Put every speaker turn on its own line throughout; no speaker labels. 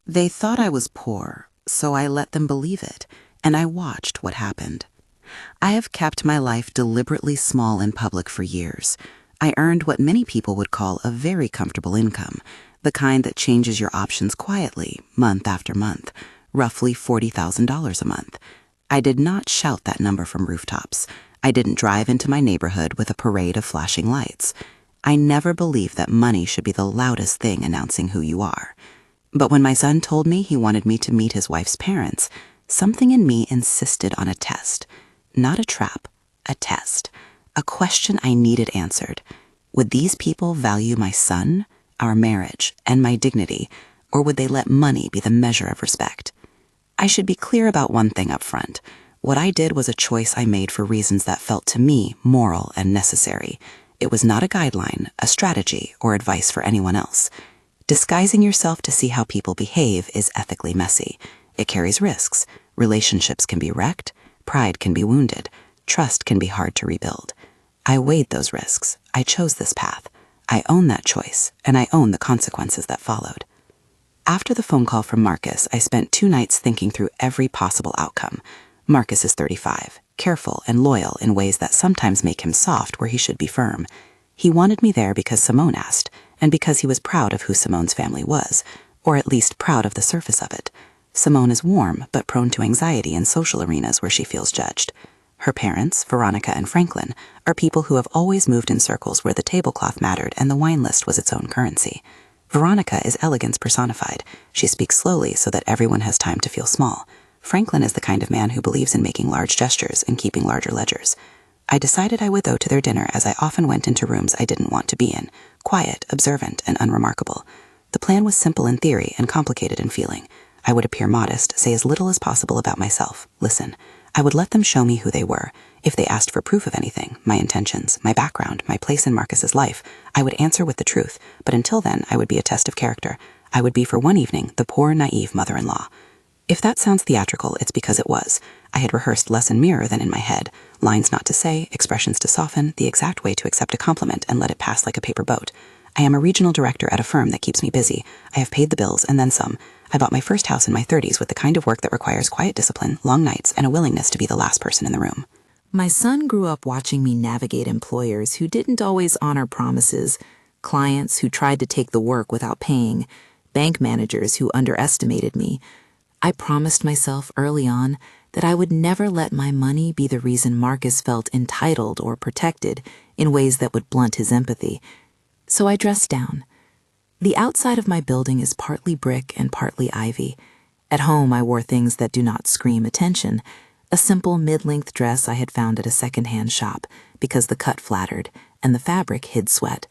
They thought I was poor, so I let them believe it, and I watched what happened. I have kept my life deliberately small in public for years. I earned what many people would call a very comfortable income, the kind that changes your options quietly, month after month, roughly $40,000 a month. I did not shout that number from rooftops. I didn't drive into my neighborhood with a parade of flashing lights. I never believed that money should be the loudest thing announcing who you are. But when my son told me he wanted me to meet his wife's parents, something in me insisted on a test. Not a trap, a test. A question I needed answered. Would these people value my son, our marriage, and my dignity, or would they let money be the measure of respect? I should be clear about one thing up front. What I did was a choice I made for reasons that felt to me moral and necessary. It was not a guideline, a strategy, or advice for anyone else. Disguising yourself to see how people behave is ethically messy. It carries risks. Relationships can be wrecked. Pride can be wounded. Trust can be hard to rebuild. I weighed those risks. I chose this path. I own that choice, and I own the consequences that followed. After the phone call from Marcus, I spent 2 nights thinking through every possible outcome. Marcus is 35, careful and loyal in ways that sometimes make him soft where he should be firm. He wanted me there because Simone asked, and because he was proud of who Simone's family was, or at least proud of the surface of it. Simone is warm, but prone to anxiety in social arenas where she feels judged. Her parents, Veronica and Franklin, are people who have always moved in circles where the tablecloth mattered and the wine list was its own currency. Veronica is elegance personified. She speaks slowly so that everyone has time to feel small. Franklin is the kind of man who believes in making large gestures and keeping larger ledgers. I decided I would go to their dinner as I often went into rooms I didn't want to be in, quiet, observant, and unremarkable. The plan was simple in theory and complicated in feeling. I would appear modest, say as little as possible about myself, listen. I would let them show me who they were. If they asked for proof of anything, my intentions, my background, my place in Marcus's life, I would answer with the truth, but until then I would be a test of character. I would be for one evening the poor, naive mother-in-law. If that sounds theatrical, it's because it was. I had rehearsed less in mirror than in my head. Lines not to say, expressions to soften, the exact way to accept a compliment and let it pass like a paper boat. I am a regional director at a firm that keeps me busy. I have paid the bills and then some. I bought my first house in my 30s with the kind of work that requires quiet discipline, long nights, and a willingness to be the last person in the room.
My son grew up watching me navigate employers who didn't always honor promises, clients who tried to take the work without paying, bank managers who underestimated me. I promised myself early on that I would never let my money be the reason Marcus felt entitled or protected in ways that would blunt his empathy. So I dressed down. The outside of my building is partly brick and partly ivy. At home, I wore things that do not scream attention. A simple mid-length dress I had found at a second-hand shop because the cut flattered and the fabric hid sweat.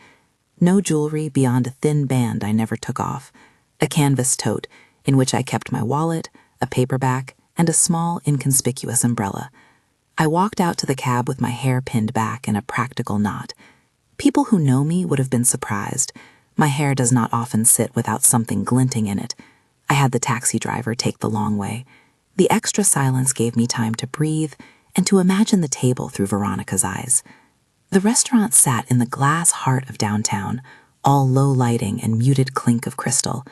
No jewelry beyond a thin band I never took off. A canvas tote in which I kept my wallet, a paperback, and a small, inconspicuous umbrella. I walked out to the cab with my hair pinned back in a practical knot. People who know me would have been surprised. My hair does not often sit without something glinting in it. I had the taxi driver take the long way. The extra silence gave me time to breathe and to imagine the table through Veronica's eyes. The restaurant sat in the glass heart of downtown, all low lighting and muted clink of crystal.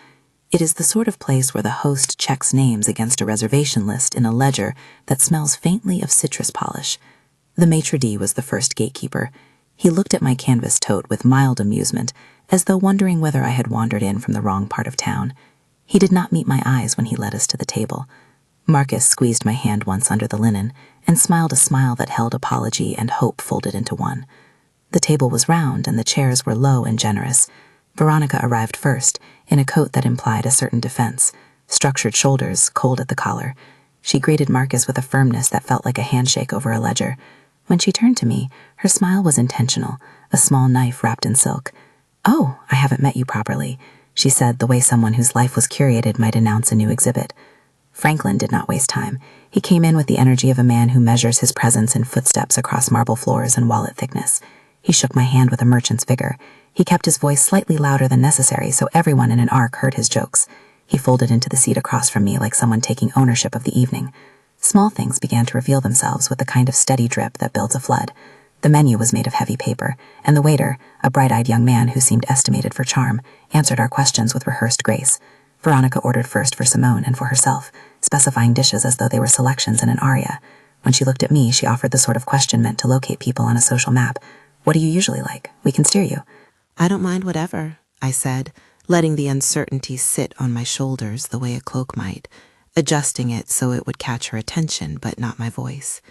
It is the sort of place where the host checks names against a reservation list in a ledger that smells faintly of citrus polish. The maitre d' was the first gatekeeper. He looked at my canvas tote with mild amusement, as though wondering whether I had wandered in from the wrong part of town. He did not meet my eyes when he led us to the table. Marcus squeezed my hand once under the linen and smiled a smile that held apology and hope folded into one. The table was round and the chairs were low and generous. Veronica arrived first, in a coat that implied a certain defense, structured shoulders, cold at the collar. She greeted Marcus with a firmness that felt like a handshake over a ledger. When she turned to me, her smile was intentional, a small knife wrapped in silk. "Oh, I haven't met you properly," she said, the way someone whose life was curated might announce a new exhibit. Franklin did not waste time. He came in with the energy of a man who measures his presence in footsteps across marble floors and wallet thickness. He shook my hand with a merchant's vigor. He kept his voice slightly louder than necessary so everyone in an arc heard his jokes. He folded into the seat across from me like someone taking ownership of the evening. Small things began to reveal themselves with the kind of steady drip that builds a flood. The menu was made of heavy paper, and the waiter, a bright-eyed young man who seemed estimated for charm, answered our questions with rehearsed grace. Veronica ordered first for Simone and for herself, specifying dishes as though they were selections in an aria. When she looked at me, she offered the sort of question meant to locate people on a social map. What do you usually like? We can steer you.
I don't mind whatever, I said, letting the uncertainty sit on my shoulders the way a cloak might, adjusting it so it would catch her attention but not my voice.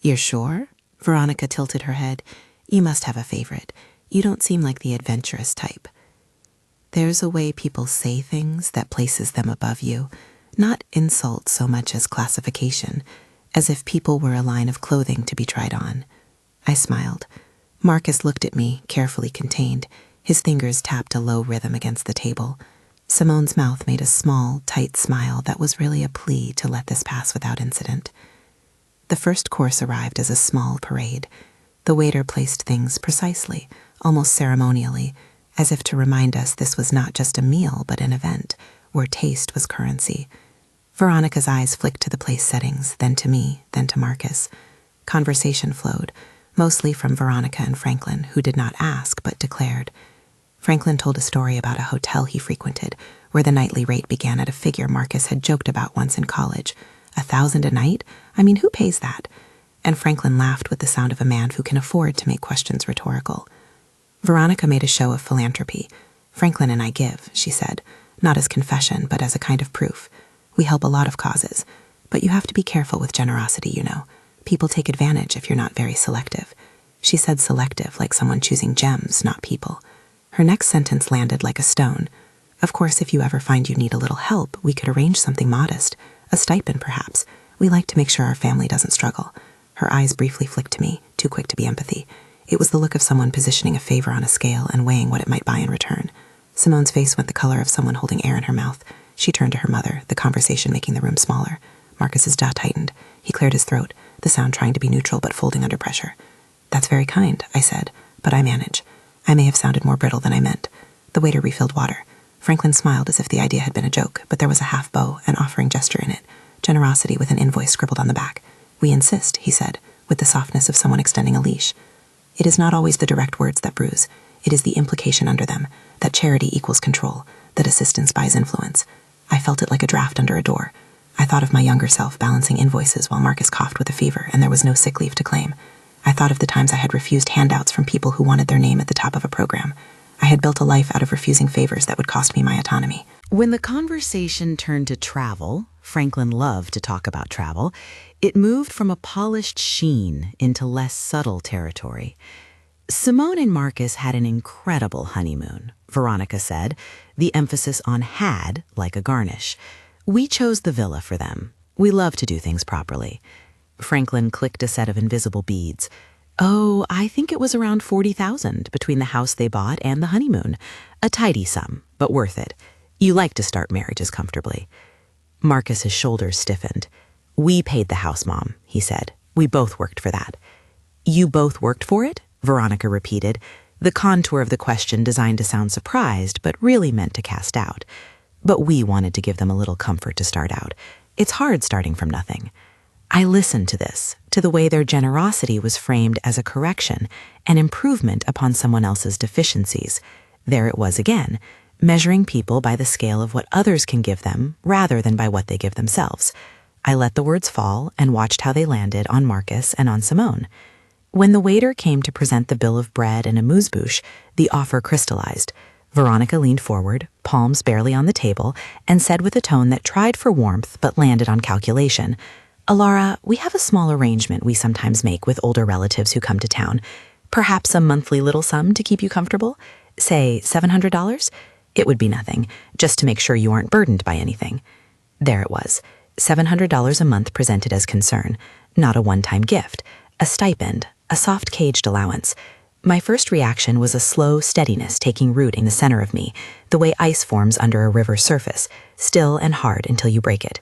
You're sure? Veronica tilted her head. You must have a favorite. You don't seem like the adventurous type. There's a way people say things that places them above you, not insult so much as classification, as if people were a line of clothing to be tried on. I smiled. Marcus looked at me, carefully contained. His fingers tapped a low rhythm against the table. Simone's mouth made a small, tight smile that was really a plea to let this pass without incident. The first course arrived as a small parade. The waiter placed things precisely, almost ceremonially, as if to remind us this was not just a meal but an event, where taste was currency. Veronica's eyes flicked to the place settings, then to me, then to Marcus. Conversation flowed, mostly from Veronica and Franklin, who did not ask but declared. Franklin told a story about a hotel he frequented, where the nightly rate began at a figure Marcus had joked about once in college. 1,000 a night? I mean, who pays that? And Franklin laughed with the sound of a man who can afford to make questions rhetorical. Veronica made a show of philanthropy. Franklin and I give, she said, not as confession, but as a kind of proof. We help a lot of causes, but you have to be careful with generosity, you know. People take advantage if you're not very selective. She said selective, like someone choosing gems, not people. Her next sentence landed like a stone. Of course, if you ever find you need a little help, we could arrange something modest. A stipend, perhaps. We like to make sure our family doesn't struggle. Her eyes briefly flicked to me, too quick to be empathy. It was the look of someone positioning a favor on a scale and weighing what it might buy in return. Simone's face went the color of someone holding air in her mouth. She turned to her mother, the conversation making the room smaller. Marcus's jaw tightened. He cleared his throat, the sound trying to be neutral but folding under pressure. That's very kind, I said, but I manage. I may have sounded more brittle than I meant. The waiter refilled water. Franklin smiled as if the idea had been a joke, but there was a half bow, an offering gesture in it. Generosity with an invoice scribbled on the back. We insist, he said, with the softness of someone extending a leash. It is not always the direct words that bruise. It is the implication under them, that charity equals control, that assistance buys influence. I felt it like a draft under a door. I thought of my younger self balancing invoices while Marcus coughed with a fever and there was no sick leave to claim. I thought of the times I had refused handouts from people who wanted their name at the top of a program. I had built a life out of refusing favors that would cost me my autonomy. When the conversation turned to travel, Franklin loved to talk about travel, it moved from a polished sheen into less subtle territory. Simone and Marcus had an incredible honeymoon, Veronica said, the emphasis on had like a garnish. We chose the villa for them. We love to do things properly. Franklin clicked a set of invisible beads. Oh, I think it was around 40,000 between the house they bought and the honeymoon. A tidy sum, but worth it. You like to start marriages comfortably. Marcus's shoulders stiffened. We paid the house, Mom, he said. We both worked for that. You both worked for it? Veronica repeated, the contour of the question designed to sound surprised, but really meant to cast doubt. But we wanted to give them a little comfort to start out. It's hard starting from nothing. I listened to this, to the way their generosity was framed as a correction, an improvement upon someone else's deficiencies. There it was again, measuring people by the scale of what others can give them rather than by what they give themselves. I let the words fall and watched how they landed on Marcus and on Simone. When the waiter came to present the bill of bread and amuse-bouche, the offer crystallized. Veronica leaned forward, palms barely on the table, and said with a tone that tried for warmth but landed on calculation, Alara, we have a small arrangement we sometimes make with older relatives who come to town. Perhaps a monthly little sum to keep you comfortable? Say $700? It would be nothing, just to make sure you aren't burdened by anything. There it was, $700 a month presented as concern, not a one-time gift, a stipend, a soft caged allowance. My first reaction was a slow steadiness taking root in the center of me, the way ice forms under a river's surface, still and hard until you break it.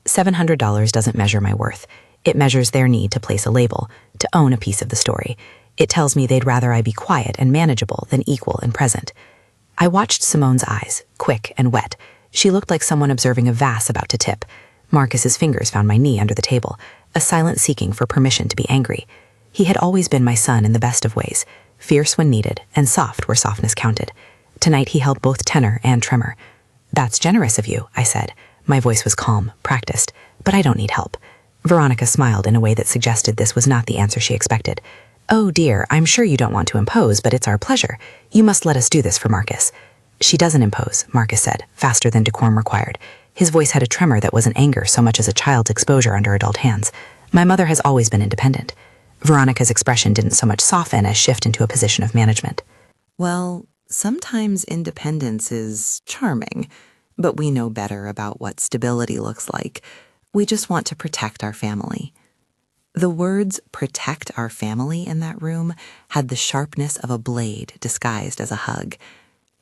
$700 doesn't measure my worth. It measures their need to place a label, to own a piece of the story. It tells me they'd rather I be quiet and manageable than equal and present. I watched Simone's eyes, quick and wet. She looked like someone observing a vase about to tip. Marcus's fingers found my knee under the table, a silent seeking for permission to be angry. He had always been my son in the best of ways, fierce when needed and soft where softness counted. Tonight he held both tenor and tremor.
That's generous of you, I said. My voice was calm, practiced, but I don't need help. Veronica smiled in a way that suggested this was not the answer she expected. Oh dear, I'm sure you don't want to impose, but it's our pleasure. You must let us do this for Marcus. She doesn't impose, Marcus said, faster than decorum required. His voice had a tremor that wasn't anger so much as a child's exposure under adult hands. My mother has always been independent. Veronica's expression didn't so much soften as shift into a position of management.
Well, sometimes independence is charming, but we know better about what stability looks like. We just want to protect our family. The words protect our family in that room had the sharpness of a blade disguised as a hug.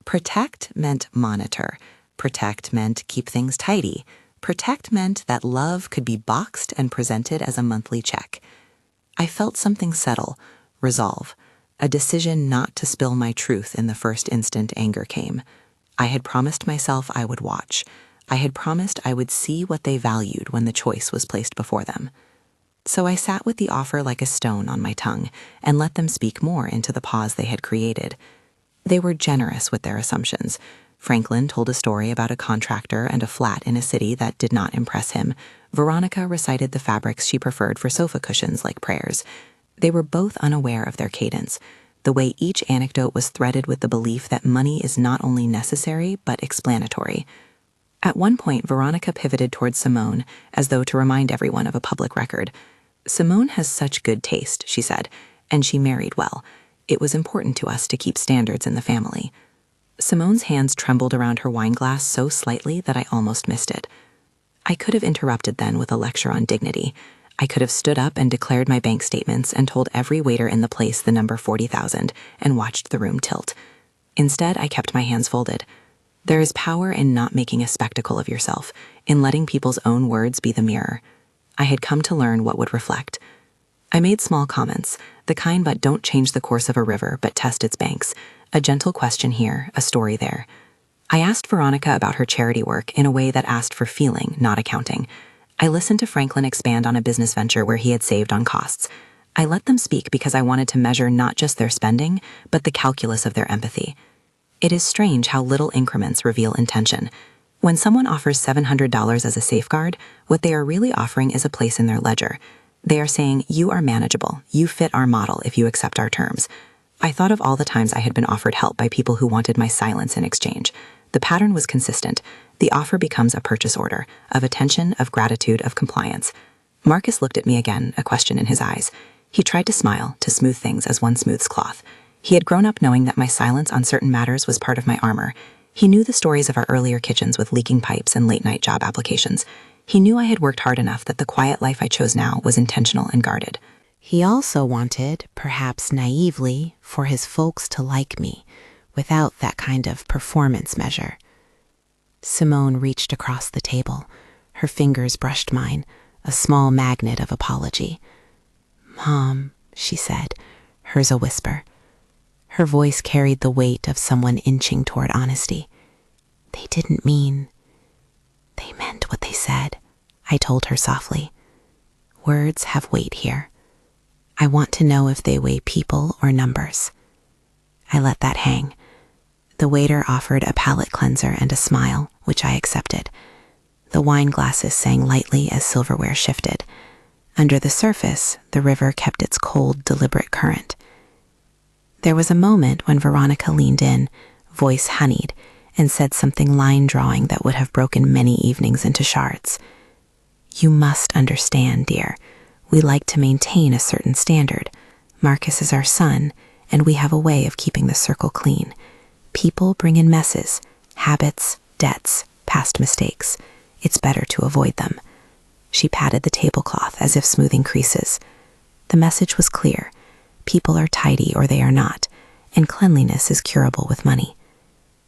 Protect meant monitor. Protect meant keep things tidy. Protect meant that love could be boxed and presented as a monthly check. I felt something settle, resolve, a decision not to spill my truth in the first instant anger came. I had promised myself I would watch. I had promised I would see what they valued when the choice was placed before them. So I sat with the offer like a stone on my tongue and let them speak more into the pause they had created. They were generous with their assumptions. Franklin told a story about a contractor and a flat in a city that did not impress him. Veronica recited the fabrics she preferred for sofa cushions like prayers. They were both unaware of their cadence, the way each anecdote was threaded with the belief that money is not only necessary but explanatory. At one point, Veronica pivoted towards Simone, as though to remind everyone of a public record. Simone has such good taste, she said, and she married well. It was important to us to keep standards in the family. Simone's hands trembled around her wine glass so slightly that I almost missed it. I could have interrupted then with a lecture on dignity. I could have stood up and declared my bank statements and told every waiter in the place the number 40,000 and watched the room tilt. Instead, I kept my hands folded. There is power in not making a spectacle of yourself, in letting people's own words be the mirror. I had come to learn what would reflect. I made small comments, the kind that don't change the course of a river but test its banks. A gentle question here, a story there. I asked Veronica about her charity work in a way that asked for feeling, not accounting. I listened to Franklin expand on a business venture where he had saved on costs. I let them speak because I wanted to measure not just their spending, but the calculus of their empathy. It is strange how little increments reveal intention. When someone offers $700 as a safeguard, what they are really offering is a place in their ledger. They are saying, you are manageable, you fit our model if you accept our terms. I thought of all the times I had been offered help by people who wanted my silence in exchange. The pattern was consistent. The offer becomes a purchase order, of attention, of gratitude, of compliance. Marcus looked at me again, a question in his eyes. He tried to smile, to smooth things as one smooths cloth. He had grown up knowing that my silence on certain matters was part of my armor. He knew the stories of our earlier kitchens with leaking pipes and late-night job applications. He knew I had worked hard enough that the quiet life I chose now was intentional and guarded.
He also wanted, perhaps naively, for his folks to like me, without that kind of performance measure. Simone reached across the table. Her fingers brushed mine, a small magnet of apology. "Mom," she said, hers a whisper. Her voice carried the weight of someone inching toward honesty. "They didn't mean. They meant what they said," I told her softly. "Words have weight here. I want to know if they weigh people or numbers." I let that hang. The waiter offered a palate cleanser and a smile, which I accepted. The wine glasses sang lightly as silverware shifted. Under the surface, the river kept its cold, deliberate current. There was a moment when Veronica leaned in, voice honeyed, and said something line-drawing that would have broken many evenings into shards. "You must understand, dear. We like to maintain a certain standard. Marcus is our son, and we have a way of keeping the circle clean. People bring in messes, habits, debts, past mistakes. It's better to avoid them." She patted the tablecloth as if smoothing creases. The message was clear. People are tidy or they are not, and cleanliness is curable with money.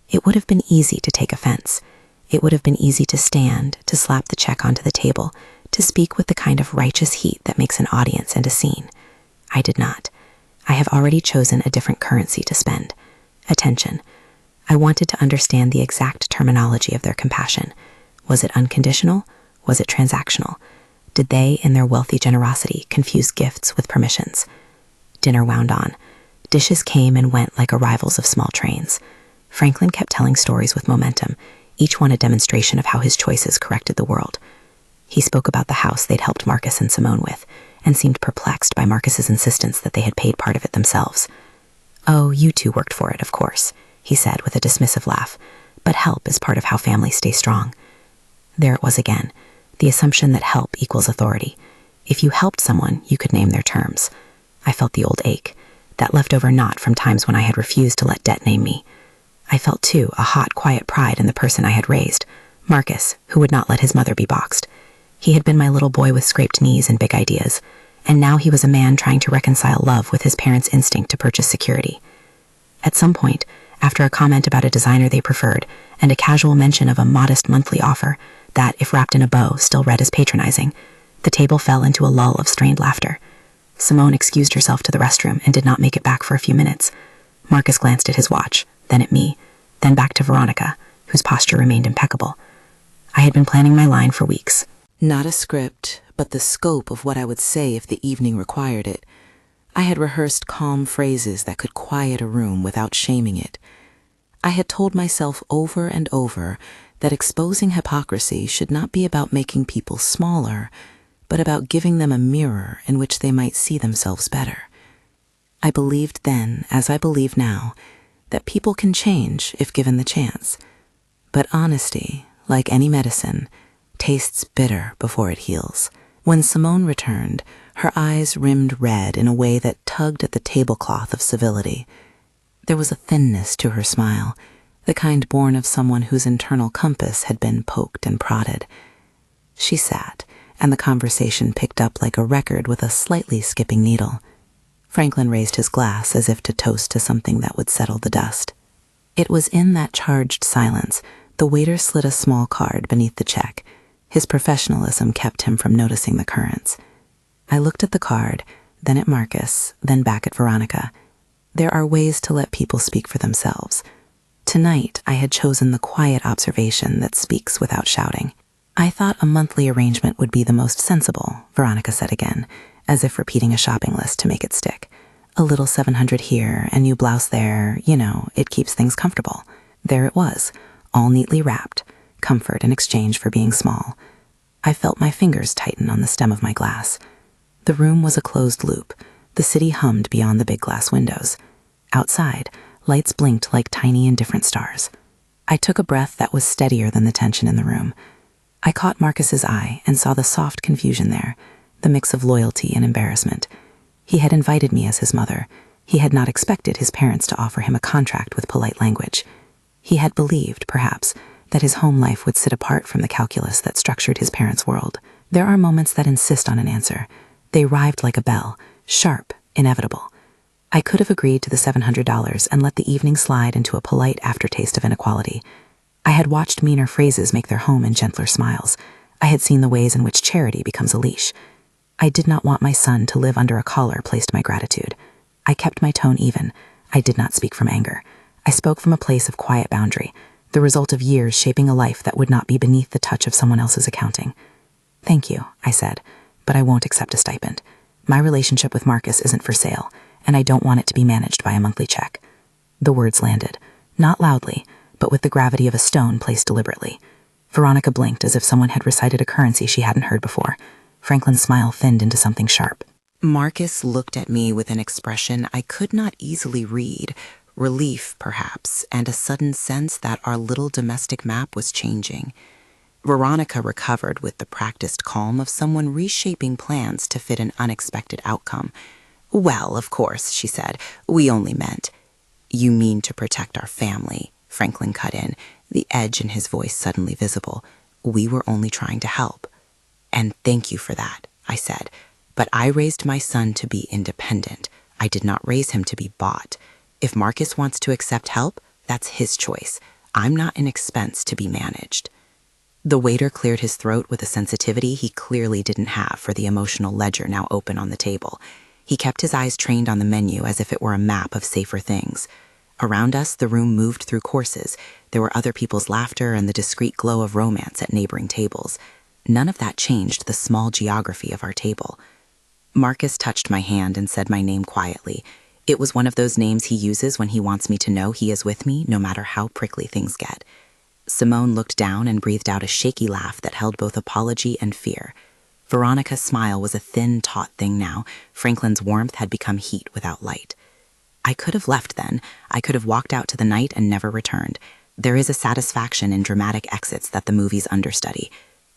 It would have been easy to take offense. It would have been easy to stand, to slap the check onto the table, to speak with the kind of righteous heat that makes an audience and a scene. I did not. I have already chosen a different currency to spend. Attention. I wanted to understand the exact terminology of their compassion. Was it unconditional? Was it transactional? Did they, in their wealthy generosity, confuse gifts with permissions? Dinner wound on. Dishes came and went like arrivals of small trains. Franklin kept telling stories with momentum. each one a demonstration of how his choices corrected the world. He spoke about the house they'd helped Marcus and Simone with, and seemed perplexed by Marcus's insistence that they had paid part of it themselves. "Oh, you two worked for it, of course," he said with a dismissive laugh, "but help is part of how families stay strong." There it was again, the assumption that help equals authority. If you helped someone, you could name their terms. I felt the old ache, that leftover knot from times when I had refused to let debt name me. I felt, too, a hot, quiet pride in the person I had raised, Marcus, who would not let his mother be boxed. He had been my little boy with scraped knees and big ideas, and now he was a man trying to reconcile love with his parents' instinct to purchase security. At some point, after a comment about a designer they preferred, and a casual mention of a modest monthly offer that, if wrapped in a bow, still read as patronizing, the table fell into a lull of strained laughter. Simone excused herself to the restroom and did not make it back for a few minutes. Marcus glanced at his watch, then at me, then back to Veronica, whose posture remained impeccable. I had been planning my line for weeks.
Not a script, but the scope of what I would say if the evening required it. I had rehearsed calm phrases that could quiet a room without shaming it. I had told myself over and over that exposing hypocrisy should not be about making people smaller, but about giving them a mirror in which they might see themselves better. I believed then, as I believe now, that people can change if given the chance. But honesty, like any medicine, tastes bitter before it heals. When Simone returned, her eyes rimmed red in a way that tugged at the tablecloth of civility. There was a thinness to her smile, the kind born of someone whose internal compass had been poked and prodded. She sat, and the conversation picked up like a record with a slightly skipping needle. Franklin raised his glass as if to toast to something that would settle the dust. It was in that charged silence the waiter slid a small card beneath the check. His professionalism kept him from noticing the currents. I looked at the card, then at Marcus, then back at Veronica. There are ways to let people speak for themselves. Tonight, I had chosen the quiet observation that speaks without shouting. "I thought a monthly arrangement would be the most sensible," Veronica said again, as if repeating a shopping list to make it stick. "A little 700 here, and you blouse there, it keeps things comfortable." There it was, all neatly wrapped, comfort in exchange for being small. I felt my fingers tighten on the stem of my glass. The room was a closed loop. The city hummed beyond the big glass windows. Outside, lights blinked like tiny indifferent stars. I took a breath that was steadier than the tension in the room. I caught Marcus's eye and saw the soft confusion there, the mix of loyalty and embarrassment. He had invited me as his mother. He had not expected his parents to offer him a contract with polite language. He had believed, perhaps, that his home life would sit apart from the calculus that structured his parents' world. There are moments that insist on an answer. They arrived like a bell, sharp, inevitable. I could have agreed to the $700 and let the evening slide into a polite aftertaste of inequality. I had watched meaner phrases make their home in gentler smiles. I had seen the ways in which charity becomes a leash. I did not want my son to live under a collar placed my gratitude. I kept my tone even. I did not speak from anger. I spoke from a place of quiet boundary, the result of years shaping a life that would not be beneath the touch of someone else's accounting. "Thank you," I said, "but I won't accept a stipend. My relationship with Marcus isn't for sale, and I don't want it to be managed by a monthly check." The words landed, not loudly, but with the gravity of a stone placed deliberately. Veronica blinked as if someone had recited a currency she hadn't heard before. Franklin's smile thinned into something sharp. Marcus looked at me with an expression I could not easily read, relief, perhaps, and a sudden sense that our little domestic map was changing. Veronica recovered with the practiced calm of someone reshaping plans to fit an unexpected outcome. "Well, of course," she said, "we only meant—" "You mean to protect our family," Franklin cut in, the edge in his voice suddenly visible. "We were only trying to help." "And thank you for that," I said. "But I raised my son to be independent. I did not raise him to be bought. If Marcus wants to accept help, that's his choice. I'm not an expense to be managed." The waiter cleared his throat with a sensitivity he clearly didn't have for the emotional ledger now open on the table. He kept his eyes trained on the menu as if it were a map of safer things. Around us, the room moved through courses. There were other people's laughter and the discreet glow of romance at neighboring tables. None of that changed the small geography of our table. Marcus touched my hand and said my name quietly. It was one of those names he uses when he wants me to know he is with me, no matter how prickly things get. Simone looked down and breathed out a shaky laugh that held both apology and fear. Veronica's smile was a thin, taut thing now. Franklin's warmth had become heat without light. I could have left then. I could have walked out to the night and never returned. There is a satisfaction in dramatic exits that the movies understudy.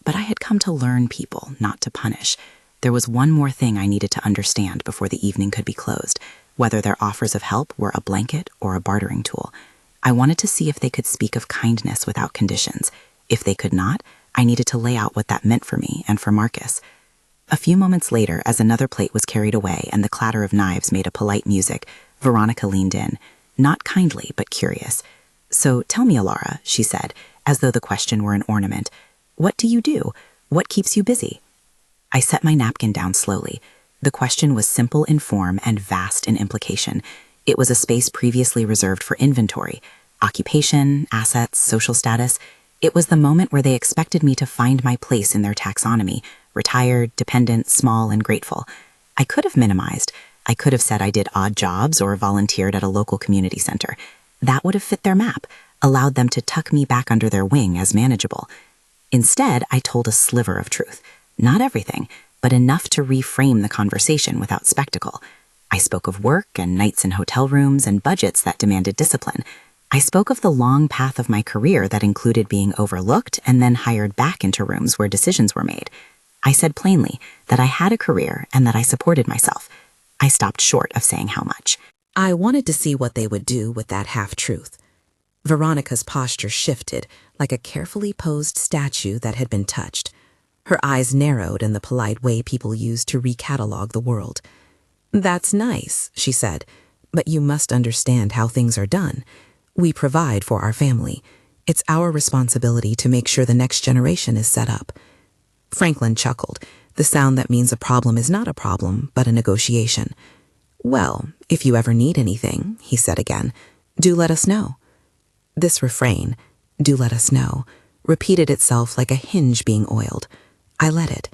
But I had come to learn people, not to punish. There was one more thing I needed to understand before the evening could be closed, whether their offers of help were a blanket or a bartering tool. I wanted to see if they could speak of kindness without conditions. If they could not, I needed to lay out what that meant for me and for Marcus. A few moments later, as another plate was carried away and the clatter of knives made a polite music, Veronica leaned in, not kindly but curious. "So tell me, Alara," she said, as though the question were an ornament. "What do you do? What keeps you busy?" I set my napkin down slowly. The question was simple in form and vast in implication. It was a space previously reserved for inventory, occupation, assets, social status. It was the moment where they expected me to find my place in their taxonomy, retired, dependent, small, and grateful. I could have minimized. I could have said I did odd jobs or volunteered at a local community center. That would have fit their map, allowed them to tuck me back under their wing as manageable. Instead, I told a sliver of truth. Not everything, but enough to reframe the conversation without spectacle. I spoke of work and nights in hotel rooms and budgets that demanded discipline. I spoke of the long path of my career that included being overlooked and then hired back into rooms where decisions were made. I said plainly that I had a career and that I supported myself. I stopped short of saying how much.
I wanted to see what they would do with that half-truth. Veronica's posture shifted like a carefully posed statue that had been touched. Her eyes narrowed in the polite way people use to recatalog the world. "That's nice," she said, "but you must understand how things are done. We provide for our family. It's our responsibility to make sure the next generation is set up." Franklin chuckled, the sound that means a problem is not a problem, but a negotiation. "Well, if you ever need anything," he said again, "do let us know." This refrain, "do let us know," repeated itself like a hinge being oiled. I let it.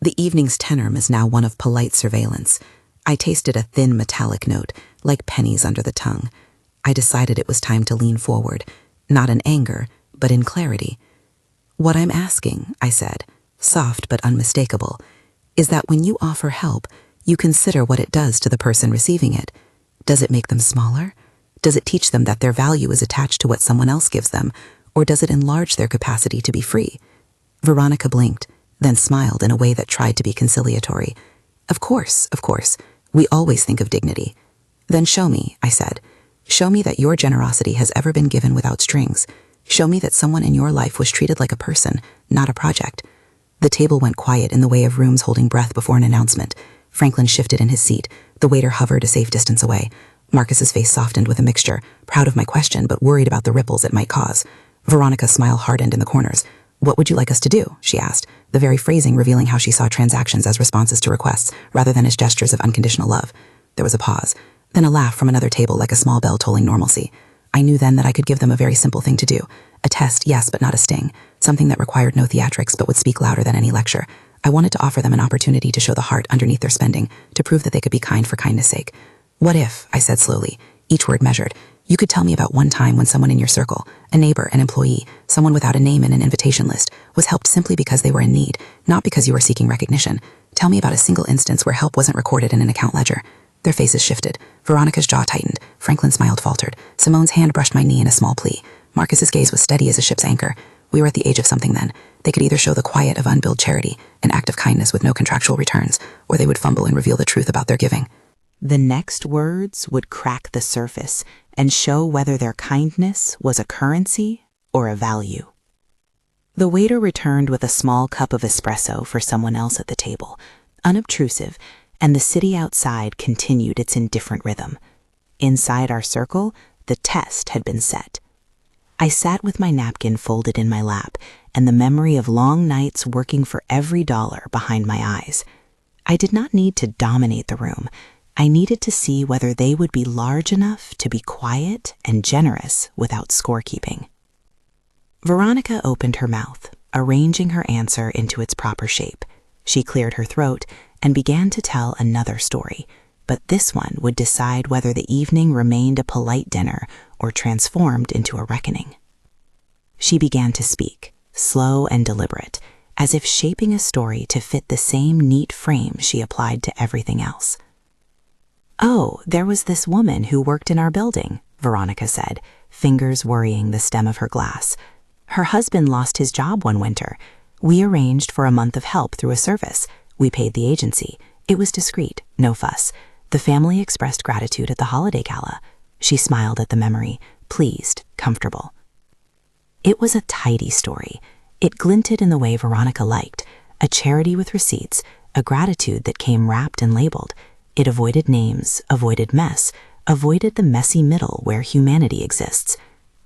The evening's tenor is now one of polite surveillance. I tasted a thin metallic note, like pennies under the tongue. I decided it was time to lean forward, not in anger, but in clarity. "What I'm asking," I said, soft but unmistakable, "is that when you offer help, you consider what it does to the person receiving it. Does it make them smaller? Does it teach them that their value is attached to what someone else gives them, or does it enlarge their capacity to be free?" Veronica blinked, then smiled in a way that tried to be conciliatory. Of course, we always think of dignity." "Then show me," I said. "Show me that your generosity has ever been given without strings. Show me that someone in your life was treated like a person, not a project." The table went quiet in the way of rooms holding breath before an announcement. Franklin shifted in his seat. The waiter hovered a safe distance away. Marcus's face softened with a mixture, proud of my question but worried about the ripples it might cause. Veronica's smile hardened in the corners. "What would you like us to do?" she asked, the very phrasing revealing how she saw transactions as responses to requests rather than as gestures of unconditional love. There was a pause, then a laugh from another table like a small bell tolling normalcy. I knew then that I could give them a very simple thing to do. A test, yes, but not a sting. Something that required no theatrics but would speak louder than any lecture. I wanted to offer them an opportunity to show the heart underneath their spending, to prove that they could be kind for kindness' sake. "What if," I said slowly, each word measured, "you could tell me about one time when someone in your circle, a neighbor, an employee, someone without a name in an invitation list, was helped simply because they were in need, not because you were seeking recognition. Tell me about a single instance where help wasn't recorded in an account ledger." Their faces shifted. Veronica's jaw tightened. Franklin's smile faltered. Simone's hand brushed my knee in a small plea. Marcus's gaze was steady as a ship's anchor. We were at the age of something then. They could either show the quiet of unbilled charity, an act of kindness with no contractual returns, or they would fumble and reveal the truth about their giving.
The next words would crack the surface and show whether their kindness was a currency or a value. The waiter returned with a small cup of espresso for someone else at the table, unobtrusive, and the city outside continued its indifferent rhythm. Inside our circle, the test had been set. I sat with my napkin folded in my lap and the memory of long nights working for every dollar behind my eyes. I did not need to dominate the room. I needed to see whether they would be large enough to be quiet and generous without scorekeeping. Veronica opened her mouth, arranging her answer into its proper shape. She cleared her throat and began to tell another story, but this one would decide whether the evening remained a polite dinner or transformed into a reckoning.
She began to speak, slow and deliberate, as if shaping a story to fit the same neat frame she applied to everything else. "Oh, there was this woman who worked in our building," Veronica said, fingers worrying the stem of her glass. "Her husband lost his job one winter. We arranged for a month of help through a service. We paid the agency. It was discreet, no fuss. The family expressed gratitude at the holiday gala." She smiled at the memory, pleased, comfortable. It was a tidy story. It glinted in the way Veronica liked, a charity with receipts, a gratitude that came wrapped and labeled. It avoided names, avoided mess, avoided the messy middle where humanity exists.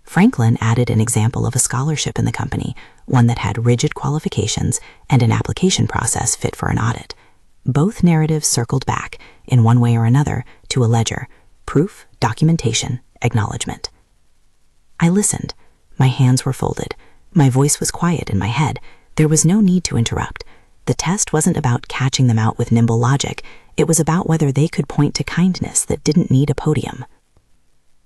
Franklin added an example of a scholarship in the company, one that had rigid qualifications and an application process fit for an audit. Both narratives circled back, in one way or another, to a ledger: proof, documentation, acknowledgement. I listened. My hands were folded. My voice was quiet in my head. There was no need to interrupt. The test wasn't about catching them out with nimble logic. It was about whether they could point to kindness that didn't need a podium.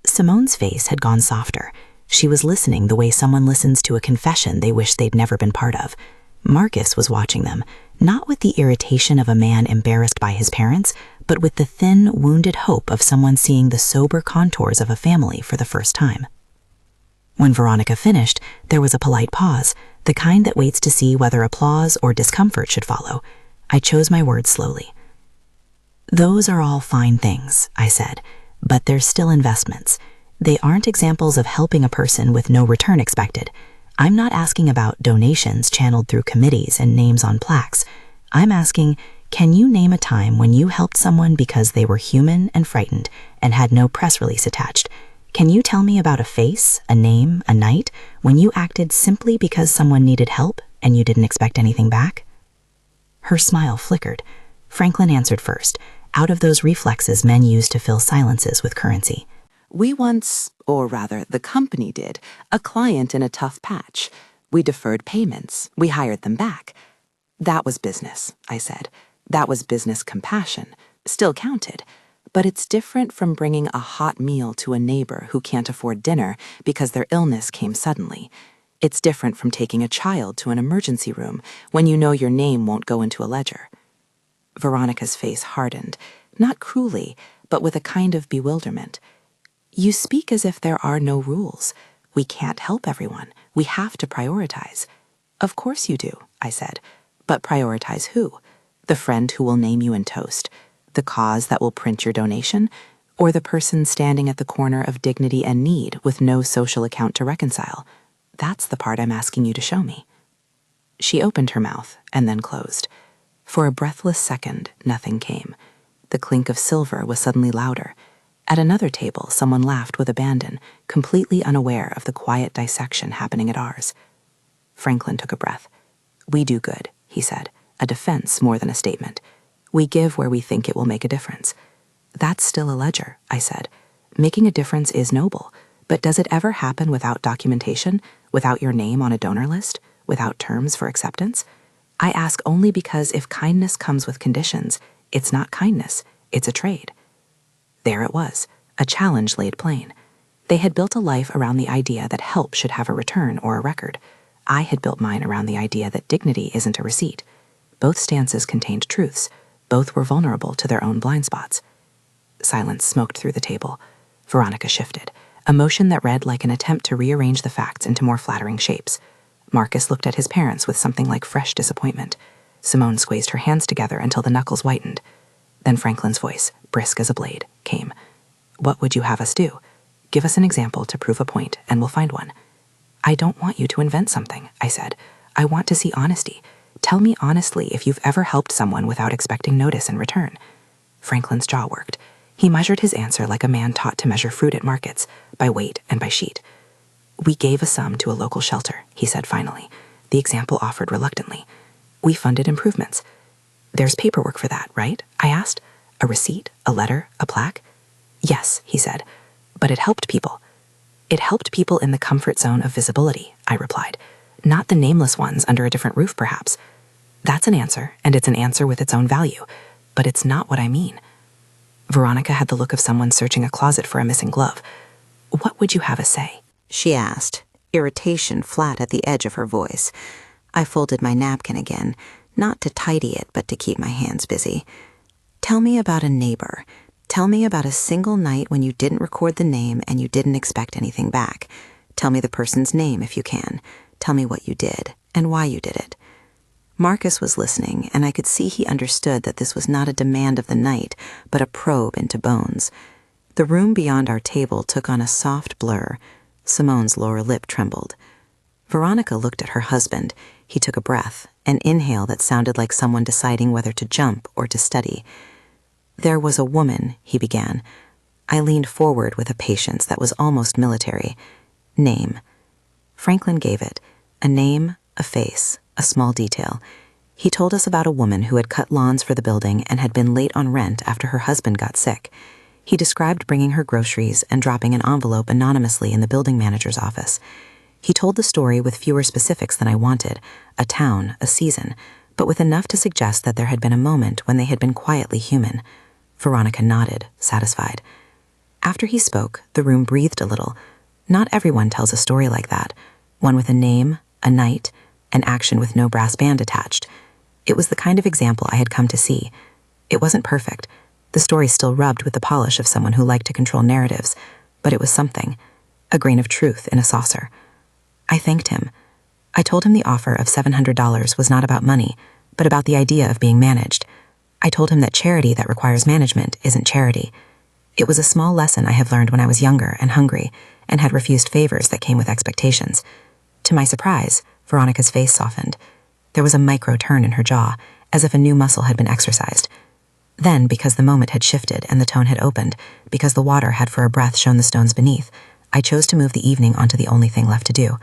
Simone's face had gone softer. She was listening the way someone listens to a confession they wish they'd never been part of. Marcus was watching them, not with the irritation of a man embarrassed by his parents, but with the thin, wounded hope of someone seeing the sober contours of a family for the first time. When Veronica finished, there was a polite pause, the kind that waits to see whether applause or discomfort should follow. I chose my words slowly. "Those are all fine things," I said, "but they're still investments. They aren't examples of helping a person with no return expected. I'm not asking about donations channeled through committees and names on plaques. I'm asking, can you name a time when you helped someone because they were human and frightened and had no press release attached? Can you tell me about a face, a name, a night, when you acted simply because someone needed help and you didn't expect anything back?" Her smile flickered. Franklin answered first, out of those reflexes men use to fill silences with currency.
"We once, or rather the company did, a client in a tough patch. We deferred payments. We hired them back. That was business," I said. "That was business compassion. Still counted. But it's different from bringing a hot meal to a neighbor who can't afford dinner because their illness came suddenly. It's different from taking a child to an emergency room when you know your name won't go into a ledger." Veronica's face hardened, not cruelly, but with a kind of bewilderment. "You speak as if there are no rules. We can't help everyone. We have to prioritize." "Of course you do," I said. "But prioritize who? The friend who will name you in toast? The cause that will print your donation? Or the person standing at the corner of dignity and need with no social account to reconcile? That's the part I'm asking you to show me." She opened her mouth and then closed. For a breathless second, nothing came. The clink of silver was suddenly louder. At another table, someone laughed with abandon, completely unaware of the quiet dissection happening at ours. Franklin took a breath. "We do good," he said, a defense more than a statement. "We give where we think it will make a difference." "That's still a ledger," I said. "Making a difference is noble, but does it ever happen without documentation, without your name on a donor list, without terms for acceptance? I ask only because if kindness comes with conditions, it's not kindness, it's a trade." There it was, a challenge laid plain. They had built a life around the idea that help should have a return or a record. I had built mine around the idea that dignity isn't a receipt. Both stances contained truths. Both were vulnerable to their own blind spots. Silence smoked through the table. Veronica shifted, a motion that read like an attempt to rearrange the facts into more flattering shapes. Marcus looked at his parents with something like fresh disappointment. Simone squeezed her hands together until the knuckles whitened. Then Franklin's voice, brisk as a blade, came. "What would you have us do? Give us an example to prove a point, and we'll find one." "I don't want you to invent something," I said. "I want to see honesty. Tell me honestly if you've ever helped someone without expecting notice in return." Franklin's jaw worked. He measured his answer like a man taught to measure fruit at markets, by weight and by sheet. "We gave a sum to a local shelter," he said finally. The example offered reluctantly. "We funded improvements." "There's paperwork for that, right?" I asked. "A receipt, a letter, a plaque?" "Yes," he said, "but it helped people." "It helped people in the comfort zone of visibility," I replied. "Not the nameless ones under a different roof, perhaps." "That's an answer, and it's an answer with its own value. But it's not what I mean." Veronica had the look of someone searching a closet for a missing glove. "What would you have us say?" she asked,
irritation flat at the edge of her voice. I folded my napkin again, not to tidy it, but to keep my hands busy. Tell me about a neighbor. Tell me about a single night when you didn't record the name and you didn't expect anything back. Tell me the person's name if you can. Tell me what you did and why you did it. Marcus was listening, and I could see he understood that this was not a demand of the night, but a probe into bones. The room beyond our table took on a soft blur. Simone's lower lip trembled. Veronica looked at her husband. He took a breath, an inhale that sounded like someone deciding whether to jump or to study. There was a woman, he began. I leaned forward with a patience that was almost military. Name. Franklin gave it. A name, a face, a small detail. He told us about a woman who had cut lawns for the building and had been late on rent after her husband got sick. He described bringing her groceries and dropping an envelope anonymously in the building manager's office. He told the story with fewer specifics than I wanted, a town, a season, but with enough to suggest that there had been a moment when they had been quietly human. Veronica nodded, satisfied. After he spoke, the room breathed a little. Not everyone tells a story like that, one with a name, a night, an action with no brass band attached. It was the kind of example I had come to see. It wasn't perfect. The story still rubbed with the polish of someone who liked to control narratives, but it was something, a grain of truth in a saucer. I thanked him. I told him the offer of $700 was not about money, but about the idea of being managed. I told him that charity that requires management isn't charity. It was a small lesson I have learned when I was younger and hungry, and had refused favors that came with expectations. To my surprise, Veronica's face softened. There was a micro turn in her jaw, as if a new muscle had been exercised. Then, because the moment had shifted and the tone had opened, because the water had for a breath shown the stones beneath, I chose to move the evening onto the only thing left to do.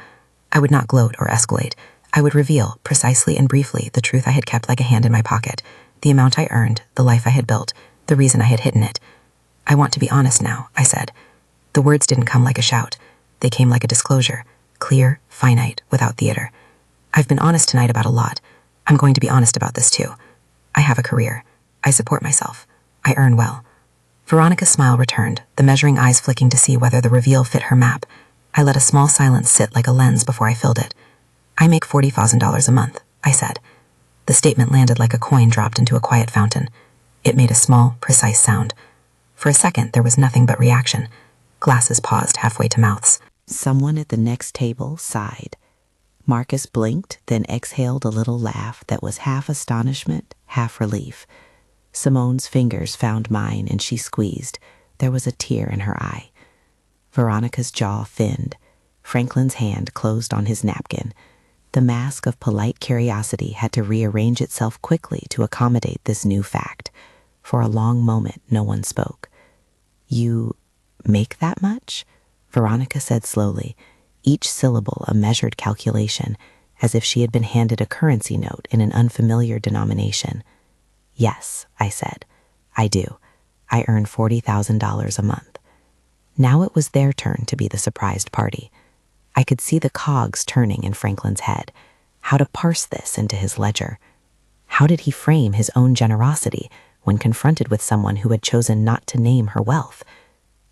I would not gloat or escalate. I would reveal, precisely and briefly, the truth I had kept like a hand in my pocket, the amount I earned, the life I had built, the reason I had hidden it. I want to be honest now, I said. The words didn't come like a shout. They came like a disclosure, clear, finite, without theater. I've been honest tonight about a lot. I'm going to be honest about this too. I have a career. I support myself. I earn well. Veronica's smile returned, the measuring eyes flicking to see whether the reveal fit her map. I let a small silence sit like a lens before I filled it. I make $40,000 a month, I said. The statement landed like a coin dropped into a quiet fountain. It made a small, precise sound. For a second, there was nothing but reaction. Glasses paused halfway to mouths.
Someone at the next table sighed. Marcus blinked, then exhaled a little laugh that was half astonishment, half relief. Simone's fingers found mine and she squeezed. There was a tear in her eye. Veronica's jaw thinned. Franklin's hand closed on his napkin. The mask of polite curiosity had to rearrange itself quickly to accommodate this new fact. For a long moment, no one spoke. You make that much? Veronica said slowly, each syllable a measured calculation, as if she had been handed a currency note in an unfamiliar denomination. Yes, I said. I do. I earn $40,000 a month. Now it was their turn to be the surprised party. I could see the cogs turning in Franklin's head. How to parse this into his ledger? How did he frame his own generosity when confronted with someone who had chosen not to name her wealth?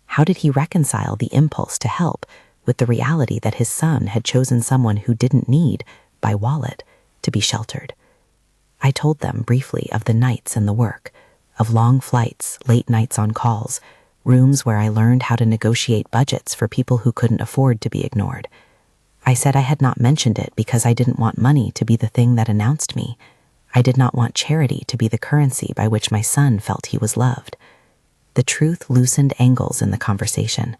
How did he reconcile the impulse to help with the reality that his son had chosen someone who didn't need, by wallet, to be sheltered? I told them briefly of the nights and the work, of long flights, late nights on calls, rooms where I learned how to negotiate budgets for people who couldn't afford to be ignored. I said I had not mentioned it because I didn't want money to be the thing that announced me. I did not want charity to be the currency by which my son felt he was loved. The truth loosened angles in the conversation.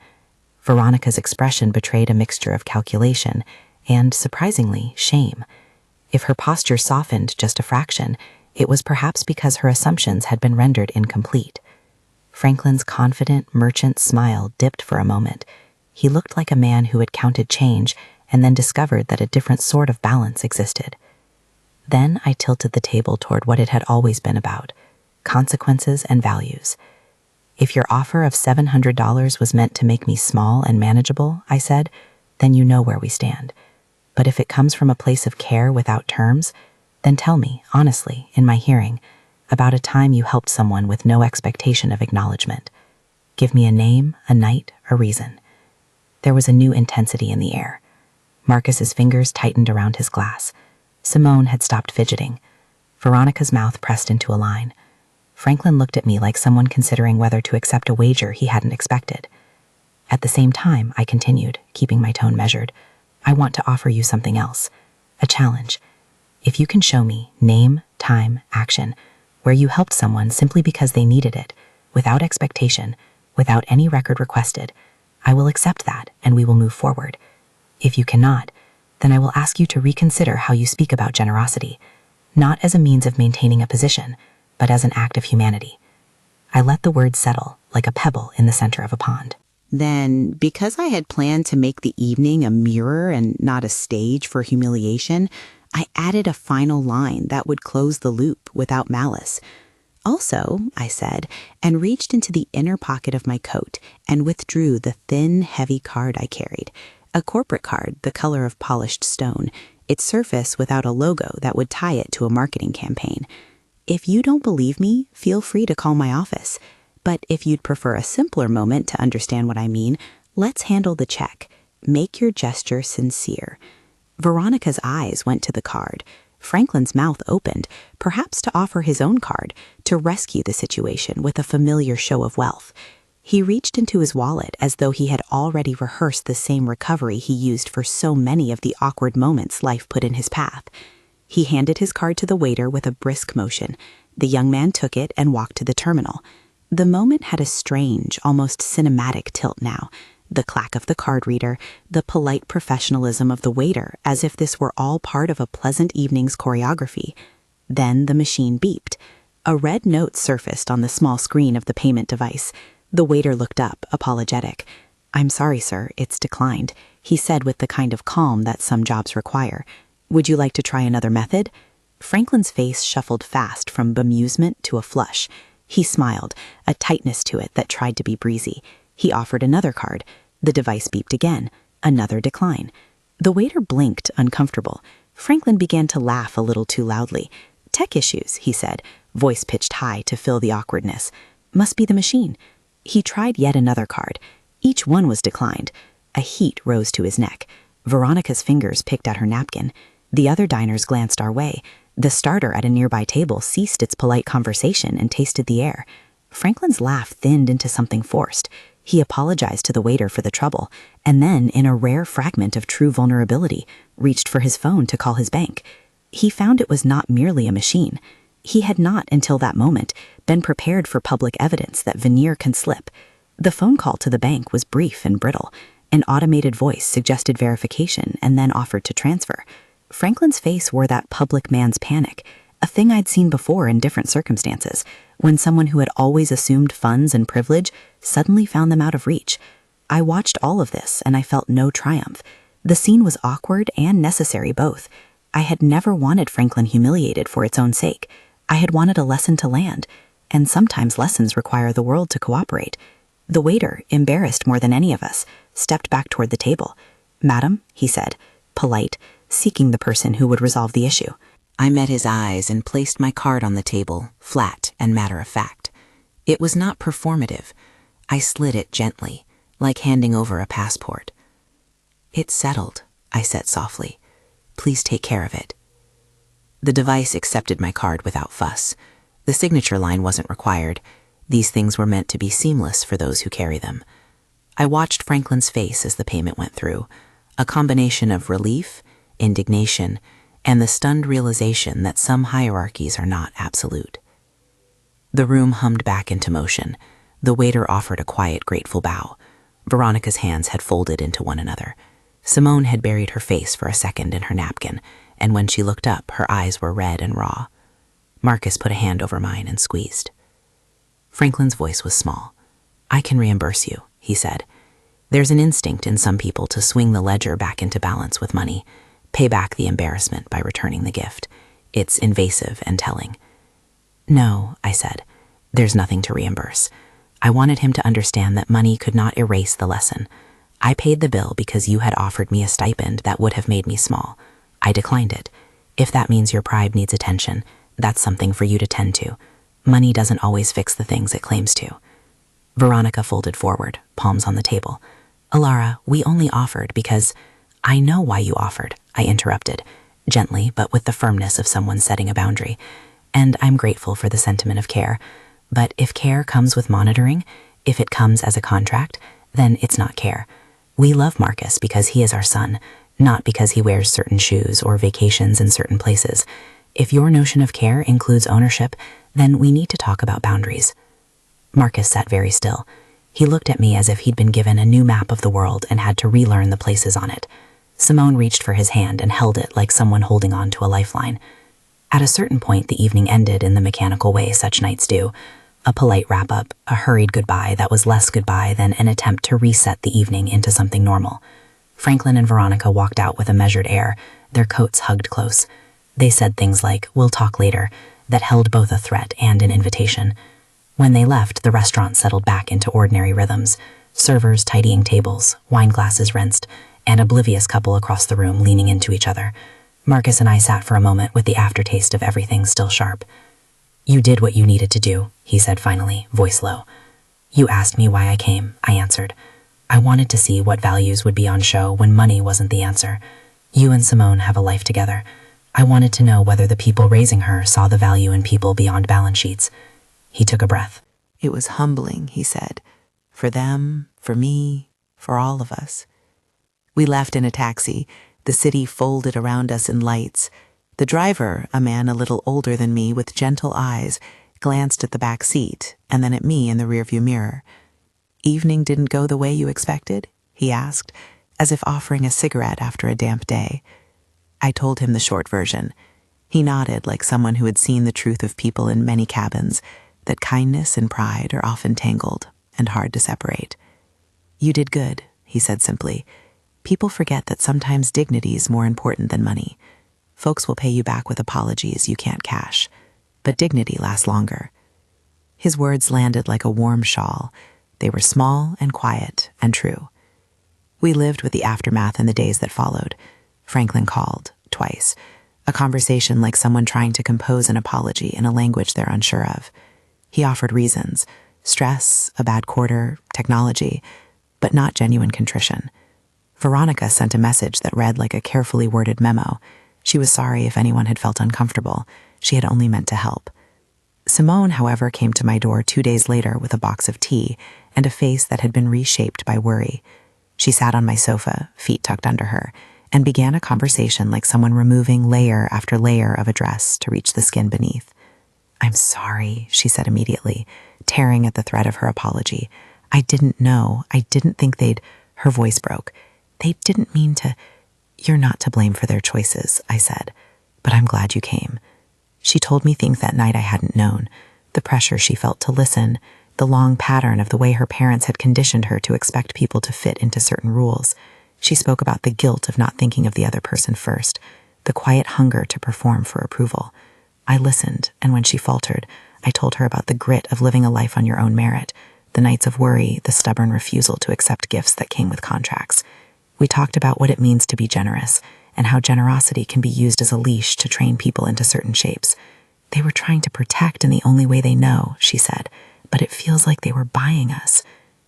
Veronica's expression betrayed a mixture of calculation and, surprisingly, shame. If her posture softened just a fraction, it was perhaps because her assumptions had been rendered incomplete. Franklin's confident, merchant smile dipped for a moment. He looked like a man who had counted change and then discovered that a different sort of balance existed. Then I tilted the table toward what it had always been about, consequences and values. If your offer of $700 was meant to make me small and manageable, I said, then you know where we stand. But if it comes from a place of care without terms, then tell me, honestly, in my hearing, about a time you helped someone with no expectation of acknowledgement. Give me a name, a night, a reason. There was a new intensity in the air.
Marcus's fingers tightened around his glass. Simone had stopped fidgeting. Veronica's mouth pressed into a line. Franklin looked at me like someone considering whether to accept a wager he hadn't expected. At the same time, I continued, keeping my tone measured. I want to offer you something else. A challenge. If you can show me name, time, action, where you helped someone simply because they needed it, without expectation, without any record requested, I will accept that and we will move forward. If you cannot, then I will ask you to reconsider how you speak about generosity, not as a means of maintaining a position, but as an act of humanity. I let the words settle like a pebble in the center of a pond.
Then, because I had planned to make the evening a mirror and not a stage for humiliation, I added a final line that would close the loop without malice. Also, I said, and reached into the inner pocket of my coat and withdrew the thin, heavy card I carried, a corporate card the color of polished stone, its surface without a logo that would tie it to a marketing campaign. If you don't believe me, feel free to call my office. But if you'd prefer a simpler moment to understand what I mean, let's handle the check. Make your gesture sincere. Veronica's eyes went to the card. Franklin's mouth opened, perhaps to offer his own card, to rescue the situation with a familiar show of wealth. He reached into his wallet as though he had already rehearsed the same recovery he used for so many of the awkward moments life put in his path. He handed his card to the waiter with a brisk motion. The young man took it and walked to the terminal. The moment had a strange, almost cinematic tilt now. The clack of the card reader, the polite professionalism of the waiter, as if this were all part of a pleasant evening's choreography. Then the machine beeped. A red note surfaced on the small screen of the payment device. The waiter looked up, apologetic. "I'm sorry, sir, it's declined," he said with the kind of calm that some jobs require. "Would you like to try another method?" Franklin's face shuffled fast from bemusement to a flush. He smiled, a tightness to it that tried to be breezy. He offered another card. The device beeped again. Another decline. The waiter blinked, uncomfortable. Franklin began to laugh a little too loudly. "Tech issues," he said, voice pitched high to fill the awkwardness. "Must be the machine." He tried yet another card. Each one was declined. A heat rose to his neck. Veronica's fingers picked at her napkin. The other diners glanced our way. The starter at a nearby table ceased its polite conversation and tasted the air. Franklin's laugh thinned into something forced. He apologized to the waiter for the trouble, and then, in a rare fragment of true vulnerability, reached for his phone to call his bank. He found it was not merely a machine. He had not, until that moment, been prepared for public evidence that veneer can slip. The phone call to the bank was brief and brittle. An automated voice suggested verification and then offered to transfer. Franklin's face wore that public man's panic, a thing I'd seen before in different circumstances, when someone who had always assumed funds and privilege suddenly found them out of reach. I watched all of this, and I felt no triumph. The scene was awkward and necessary both. I had never wanted Franklin humiliated for its own sake. I had wanted a lesson to land, and sometimes lessons require the world to cooperate. The waiter, embarrassed more than any of us, stepped back toward the table. "Madam," he said, polite, seeking the person who would resolve the issue. I met his eyes and placed my card on the table, flat and matter-of-fact. It was not performative. I slid it gently, like handing over a passport. "It's settled," I said softly. "Please take care of it." The device accepted my card without fuss. The signature line wasn't required. These things were meant to be seamless for those who carry them. I watched Franklin's face as the payment went through, a combination of relief, indignation, and the stunned realization that some hierarchies are not absolute. The room hummed back into motion. The waiter offered a quiet, grateful bow. Veronica's hands had folded into one another. Simone had buried her face for a second in her napkin, and when she looked up, her eyes were red and raw. Marcus put a hand over mine and squeezed. Franklin's voice was small. "I can reimburse you," he said. "There's an instinct in some people to swing the ledger back into balance with money, pay back the embarrassment by returning the gift. It's invasive and telling." "No," I said. "There's nothing to reimburse." I wanted him to understand that money could not erase the lesson. I paid the bill because you had offered me a stipend that would have made me small. I declined it. If that means your pride needs attention, that's something for you to tend to. Money doesn't always fix the things it claims to. Veronica folded forward, palms on the table. "Alara, we only offered because
I know why you offered, I interrupted, gently but with the firmness of someone setting a boundary. And I'm grateful for the sentiment of care. But if care comes with monitoring, if it comes as a contract, then it's not care. We love Marcus because he is our son, not because he wears certain shoes or vacations in certain places. If your notion of care includes ownership, then we need to talk about boundaries. Marcus sat very still. He looked at me as if he'd been given a new map of the world and had to relearn the places on it. Simone reached for his hand and held it like someone holding on to a lifeline. At a certain point, the evening ended in the mechanical way such nights do. A polite wrap-up, a hurried goodbye that was less goodbye than an attempt to reset the evening into something normal. Franklin and Veronica walked out with a measured air, their coats hugged close. They said things like, "We'll talk later," that held both a threat and an invitation. When they left, the restaurant settled back into ordinary rhythms, servers tidying tables, wine glasses rinsed, an oblivious couple across the room leaning into each other. Marcus and I sat for a moment with the aftertaste of everything still sharp. "You did what you needed to do," he said finally, voice low. "You asked me why I came," I answered. "I wanted to see what values would be on show when money wasn't the answer. You and Simone have a life together. I wanted to know whether the people raising her saw the value in people beyond balance sheets." He took a breath.
It was humbling, he said. For them, for me, for all of us. We left in a taxi, the city folded around us in lights. The driver, a man a little older than me with gentle eyes, glanced at the back seat and then at me in the rearview mirror. "Evening didn't go the way you expected?" he asked, as if offering a cigarette after a damp day. I told him the short version. He nodded like someone who had seen the truth of people in many cabins, that kindness and pride are often tangled and hard to separate. "You did good," he said simply. "People forget that sometimes dignity is more important than money. Folks will pay you back with apologies you can't cash, but dignity lasts longer." His words landed like a warm shawl. They were small and quiet and true. We lived with the aftermath in the days that followed. Franklin called, twice. A conversation like someone trying to compose an apology in a language they're unsure of. He offered reasons, stress, a bad quarter, technology, but not genuine contrition. Veronica sent a message that read like a carefully worded memo. She was sorry if anyone had felt uncomfortable. She had only meant to help. Simone, however, came to my door 2 days later with a box of tea and a face that had been reshaped by worry. She sat on my sofa, feet tucked under her, and began a conversation like someone removing layer after layer of a dress to reach the skin beneath. "I'm sorry," she said immediately, tearing at the thread of her apology. "I didn't know. I didn't think they'd—" Her voice broke. "They didn't mean to—" "You're not to blame for their choices," I said, "but I'm glad you came." She told me things that night I hadn't known, the pressure she felt to listen, the long pattern of the way her parents had conditioned her to expect people to fit into certain rules. She spoke about the guilt of not thinking of the other person first, the quiet hunger to perform for approval. I listened, and when she faltered, I told her about the grit of living a life on your own merit, the nights of worry, the stubborn refusal to accept gifts that came with contracts. We talked about what it means to be generous, and how generosity can be used as a leash to train people into certain shapes. They were trying to protect in the only way they know, she said, but it feels like they were buying us.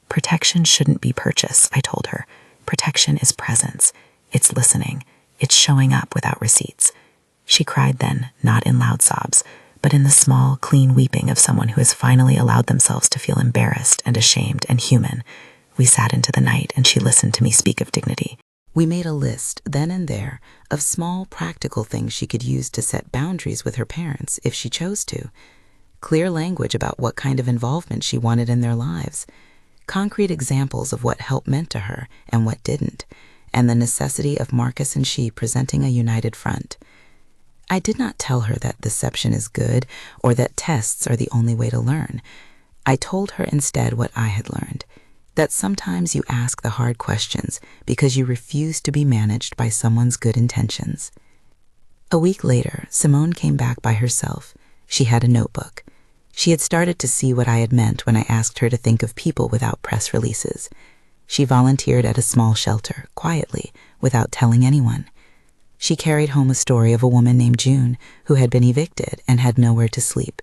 Protection shouldn't be purchase, I told her. Protection is presence. It's listening. It's showing up without receipts. She cried then, not in loud sobs, but in the small, clean weeping of someone who has finally allowed themselves to feel embarrassed and ashamed and human. We sat into the night, and she listened to me speak of dignity. We made a list, then and there, of small, practical things she could use to set boundaries with her parents if she chose to. Clear language about what kind of involvement she wanted in their lives. Concrete examples of what help meant to her and what didn't, and the necessity of Marcus and she presenting a united front. I did not tell her that deception is good or that tests are the only way to learn. I told her instead what I had learned, that sometimes you ask the hard questions because you refuse to be managed by someone's good intentions. A week later, Simone came back by herself. She had a notebook. She had started to see what I had meant when I asked her to think of people without press releases. She volunteered at a small shelter, quietly, without telling anyone. She carried home a story of a woman named June who had been evicted and had nowhere to sleep.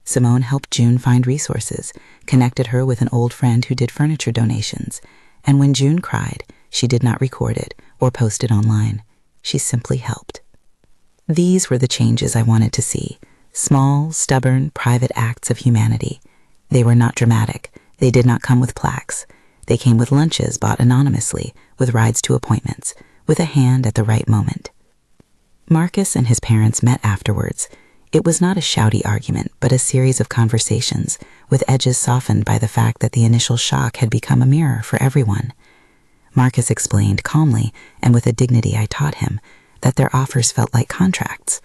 Simone helped June find resources, connected her with an old friend who did furniture donations, And when June cried, she did not record it or post it online. She simply helped. These were the changes I wanted to see. Small, stubborn, private acts of humanity. They were not dramatic. They did not come with plaques. They came with lunches bought anonymously, with rides to appointments, with a hand at the right moment. Marcus and his parents met afterwards. It was not a shouty argument, but a series of conversations, with edges softened by the fact that the initial shock had become a mirror for everyone. Marcus explained calmly, and with a dignity I taught him, that their offers felt like contracts.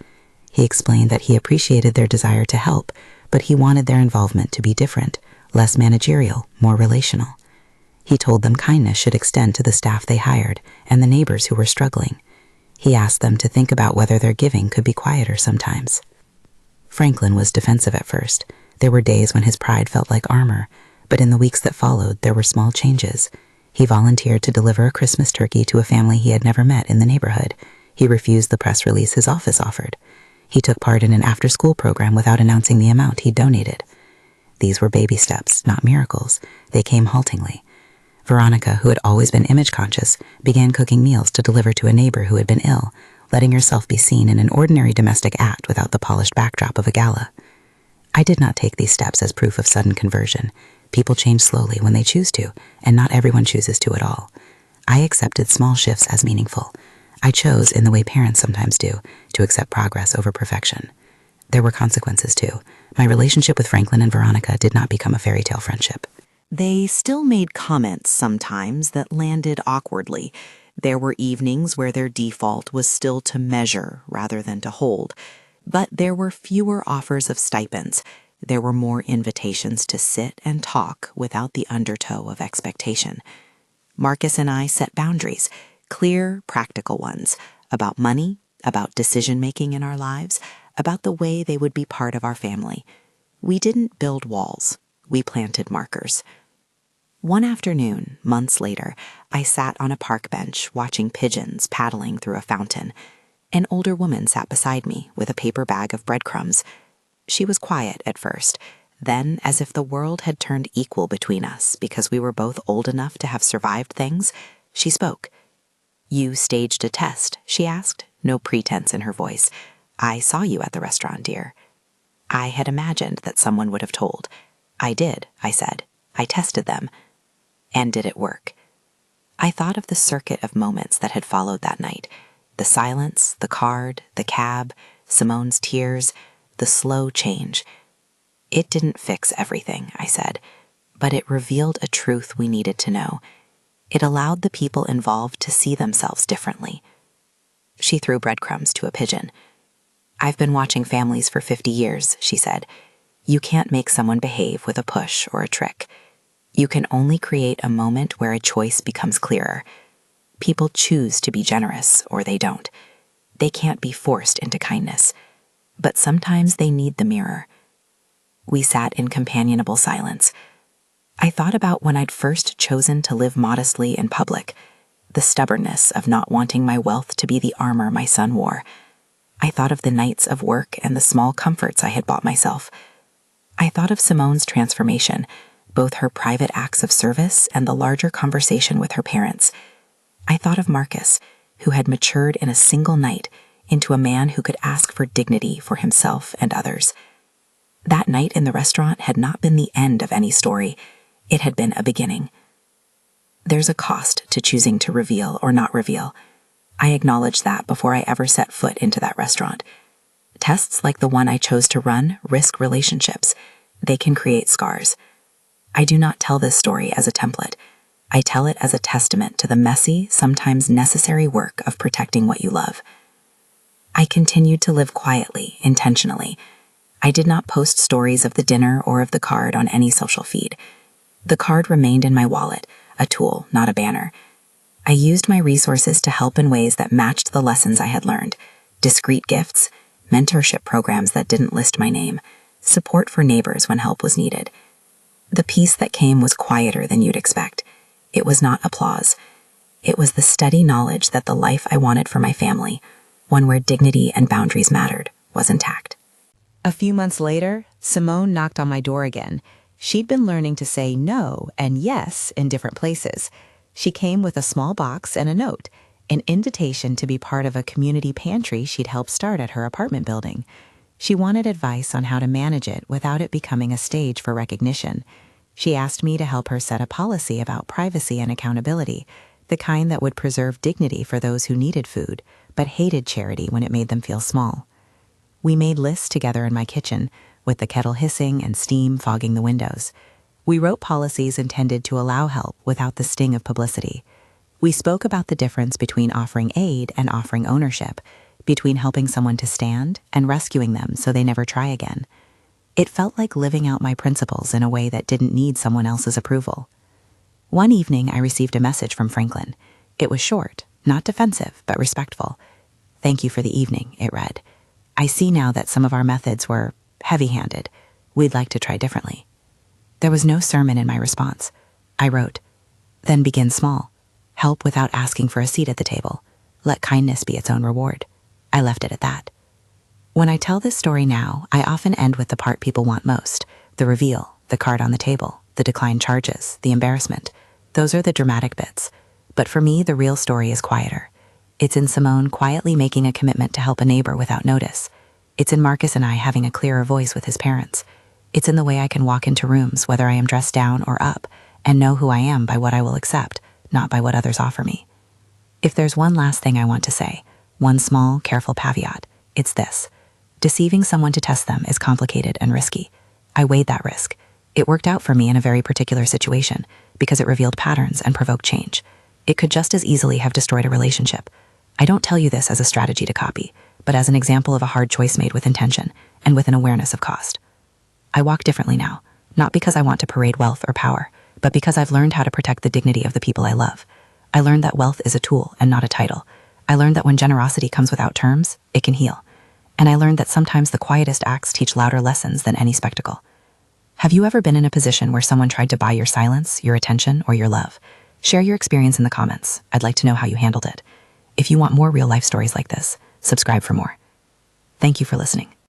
He explained that he appreciated their desire to help, but he wanted their involvement to be different, less managerial, more relational. He told them kindness should extend to the staff they hired and the neighbors who were struggling. He asked them to think about whether their giving could be quieter sometimes. Franklin was defensive at first. There were days when his pride felt like armor, but in the weeks that followed, there were small changes. He volunteered to deliver a Christmas turkey to a family he had never met in the neighborhood. He refused the press release his office offered. He took part in an after-school program without announcing the amount he'd donated. These were baby steps, not miracles. They came haltingly. Veronica, who had always been image-conscious, began cooking meals to deliver to a neighbor who had been ill, letting herself be seen in an ordinary domestic act without the polished backdrop of a gala. I did not take these steps as proof of sudden conversion. People change slowly when they choose to, and not everyone chooses to at all. I accepted small shifts as meaningful. I chose, in the way parents sometimes do, to accept progress over perfection. There were consequences, too. My relationship with Franklin and Veronica did not become a fairy tale friendship.
They still made comments sometimes that landed awkwardly. There were evenings where their default was still to measure rather than to hold. But there were fewer offers of stipends. There were more invitations to sit and talk without the undertow of expectation. Marcus and I set boundaries, clear, practical ones, about money, about decision-making in our lives, about the way they would be part of our family. We didn't build walls. We planted markers. One afternoon, months later, I sat on a park bench watching pigeons paddling through a fountain. An older woman sat beside me with a paper bag of breadcrumbs. She was quiet at first. Then, as if the world had turned equal between us because we were both old enough to have survived things, she spoke. "You staged a test?" she asked, no pretense in her voice. "I saw you at the restaurant, dear." I had imagined that someone would have told. "I did," I said. "I tested them." And did it work? I thought of the circuit of moments that had followed that night. The silence, the card, the cab, Simone's tears, the slow change. It didn't fix everything, I said, but it revealed a truth we needed to know. It allowed the people involved to see themselves differently. She threw breadcrumbs to a pigeon. "I've been watching families for 50 years, she said. You can't make someone behave with a push or a trick. You can only create a moment where a choice becomes clearer. People choose to be generous, or they don't. They can't be forced into kindness. But sometimes they need the mirror." We sat in companionable silence. I thought about when I'd first chosen to live modestly in public, the stubbornness of not wanting my wealth to be the armor my son wore. I thought of the nights of work and the small comforts I had bought myself. I thought of Simone's transformation, both her private acts of service and the larger conversation with her parents. I thought of Marcus, who had matured in a single night into a man who could ask for dignity for himself and others. That night in the restaurant had not been the end of any story. It had been a beginning. There's a cost to choosing to reveal or not reveal. I acknowledged that before I ever set foot into that restaurant. Tests like the one I chose to run risk relationships. They can create scars. I do not tell this story as a template. I tell it as a testament to the messy, sometimes necessary work of protecting what you love. I continued to live quietly, intentionally. I did not post stories of the dinner or of the card on any social feed. The card remained in my wallet, a tool, not a banner. I used my resources to help in ways that matched the lessons I had learned. Discreet gifts, mentorship programs that didn't list my name, support for neighbors when help was needed. The peace that came was quieter than you'd expect. It was not applause. It was the steady knowledge that the life I wanted for my family, one where dignity and boundaries mattered, was intact. A few months later, Simone knocked on my door again. She'd been learning to say no and yes in different places. She came with a small box and a note, an invitation to be part of a community pantry she'd helped start at her apartment building. She wanted advice on how to manage it without it becoming a stage for recognition. She asked me to help her set a policy about privacy and accountability, the kind that would preserve dignity for those who needed food, but hated charity when it made them feel small. We made lists together in my kitchen, with the kettle hissing and steam fogging the windows. We wrote policies intended to allow help without the sting of publicity. We spoke about the difference between offering aid and offering ownership, between helping someone to stand and rescuing them so they never try again. It felt like living out my principles in a way that didn't need someone else's approval. One evening, I received a message from Franklin. It was short, not defensive, but respectful. "Thank you for the evening," it read. "I see now that some of our methods were heavy-handed. We'd like to try differently." There was no sermon in my response. I wrote, "Then begin small. Help without asking for a seat at the table. Let kindness be its own reward." I left it at that. When I tell this story now, I often end with the part people want most: the reveal, the card on the table, the declined charges, the embarrassment. Those are the dramatic bits. But for me, the real story is quieter. It's in Simone quietly making a commitment to help a neighbor without notice. It's in Marcus and I having a clearer voice with his parents. It's in the way I can walk into rooms, whether I am dressed down or up, and know who I am by what I will accept, not by what others offer me. If there's one last thing I want to say, one small, careful caveat, it's this. Deceiving someone to test them is complicated and risky. I weighed that risk. It worked out for me in a very particular situation because it revealed patterns and provoked change. It could just as easily have destroyed a relationship. I don't tell you this as a strategy to copy, but as an example of a hard choice made with intention and with an awareness of cost. I walk differently now, not because I want to parade wealth or power, but because I've learned how to protect the dignity of the people I love. I learned that wealth is a tool and not a title. I learned that when generosity comes without terms, it can heal. And I learned that sometimes the quietest acts teach louder lessons than any spectacle. Have you ever been in a position where someone tried to buy your silence, your attention, or your love? Share your experience in the comments. I'd like to know how you handled it. If you want more real-life stories like this, subscribe for more. Thank you for listening.